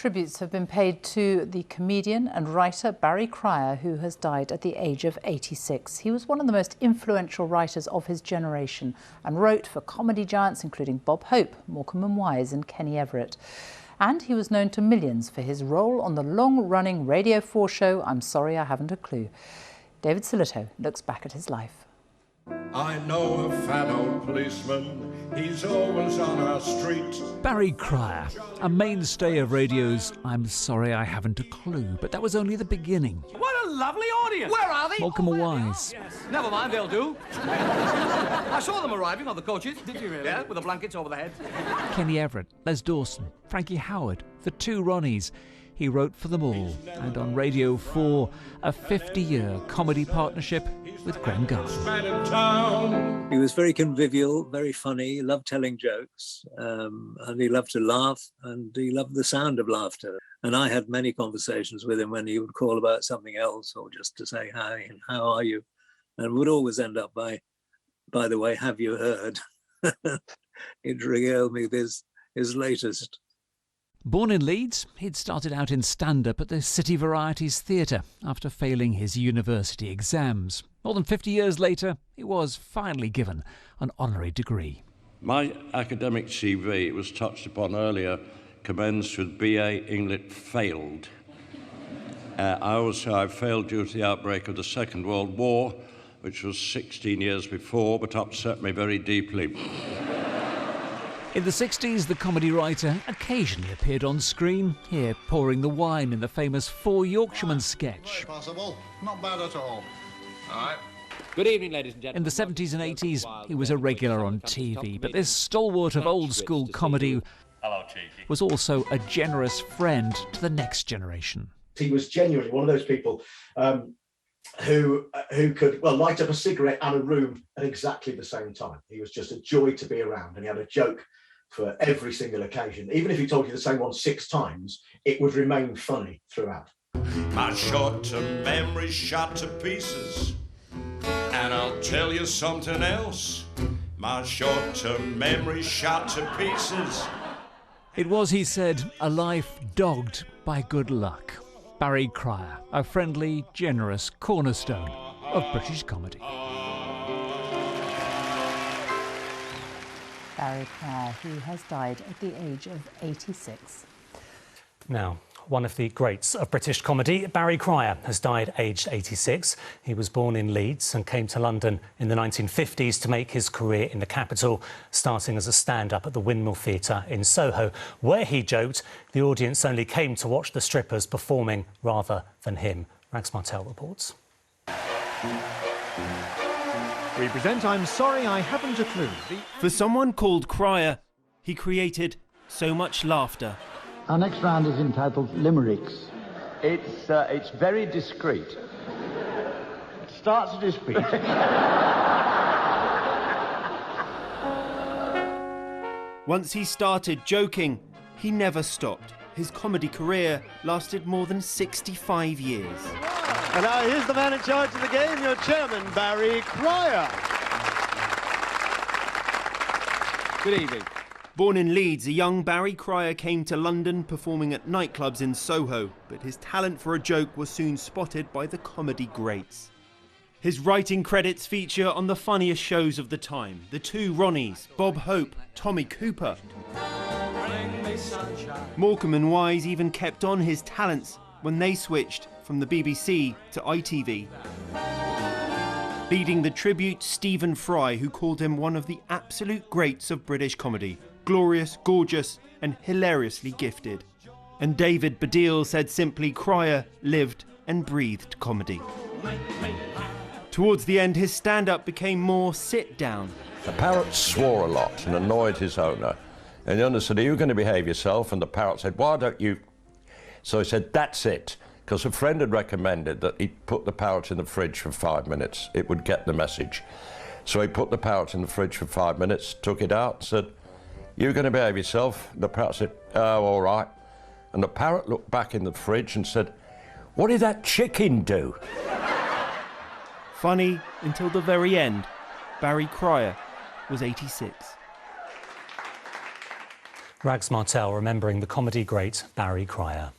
Tributes have been paid to the comedian and writer Barry Pryor, who has died at the age of 86. He was one of the most influential writers of his generation and wrote for comedy giants including Bob Hope, Morecambe and Kenny Everett. And he was known to millions for his role on the long-running Radio 4 show I'm Sorry I Haven't a Clue. David Silito looks back at his life. I know a fat old policeman, he's always on our street. Barry Pryor, a mainstay of radio's I'm Sorry I Haven't a Clue, but that was only the beginning. What a lovely audience! Where are they? Morecambe Wise. Yes. Never mind, they'll do. I saw them arriving on the coaches. Did you really? Yeah, with the blankets over the heads. Kenny Everett, Les Dawson, Frankie Howerd, the two Ronnies. He wrote for them all, and on Radio 4, a 50-year comedy partnership with Graham Garden. He was very convivial, very funny, loved telling jokes, and he loved to laugh, and he loved the sound of laughter. And I had many conversations with him when he would call about something else or just to say hi and how are you, and would always end up by the way, have you heard? He'd regale me with his latest. Born in Leeds, he'd started out in stand-up at the City Varieties Theatre after failing his university exams. More than 50 years later, he was finally given an honorary degree. My academic CV, it was touched upon earlier, commenced with BA English failed. I failed due to the outbreak of the Second World War, which was 16 years before, but upset me very deeply. In the 60s, the comedy writer occasionally appeared on screen, here pouring the wine in the famous Four Yorkshiremen sketch. Very possible. Not bad at all. All right. Good evening, ladies and gentlemen. In the 70s and 80s, he was a regular on TV, but this stalwart of old-school comedy was also a generous friend to the next generation. He was genuinely one of those people who could, well, light up a cigarette and a room at exactly the same time. He was just a joy to be around, and he had a joke for every single occasion. Even if he told you the same one 6 times, it would remain funny throughout. My short-term memory's shot to pieces. And I'll tell you something else. My short-term memory's shot to pieces. It was, he said, a life dogged by good luck. Barry Pryor, a friendly, generous cornerstone of British comedy. Barry Pryor, who has died at the age of 86. Now, one of the greats of British comedy, Barry Pryor, has died aged 86. He was born in Leeds and came to London in the 1950s to make his career in the capital, starting as a stand-up at the Windmill Theatre in Soho, where he joked the audience only came to watch the strippers performing rather than him. Rags Martel reports. We present I'm Sorry I Haven't a Clue. For someone called Pryor, he created so much laughter. Our next round is entitled Limericks. It's very discreet. It starts at his feet. Once he started joking, he never stopped. His comedy career lasted more than 65 years. And now here's the man in charge of the game, your chairman, Barry Pryor. Good evening. Born in Leeds, a young Barry Pryor came to London performing at nightclubs in Soho, but his talent for a joke was soon spotted by the comedy greats. His writing credits feature on the funniest shows of the time, the two Ronnies, Bob Hope, Tommy Cooper. Morecambe and Wise even kept on his talents when they switched from the BBC to ITV. Leading the tribute, Stephen Fry, who called him one of the absolute greats of British comedy. Glorious, gorgeous and hilariously gifted. And David Baddiel said simply Pryor lived and breathed comedy. Towards the end, his stand-up became more sit-down. The parrot swore a lot and annoyed his owner. And the owner said, are you going to behave yourself? And the parrot said, why don't you? So he said, that's it. Because a friend had recommended that he put the parrot in the fridge for 5 minutes. It would get the message. So he put the parrot in the fridge for 5 minutes, took it out, and said, you're going to behave yourself? And the parrot said, oh, all right. And the parrot looked back in the fridge and said, what did that chicken do? Funny until the very end. Barry Pryor was 86. Rags Martel remembering the comedy great Barry Cryer.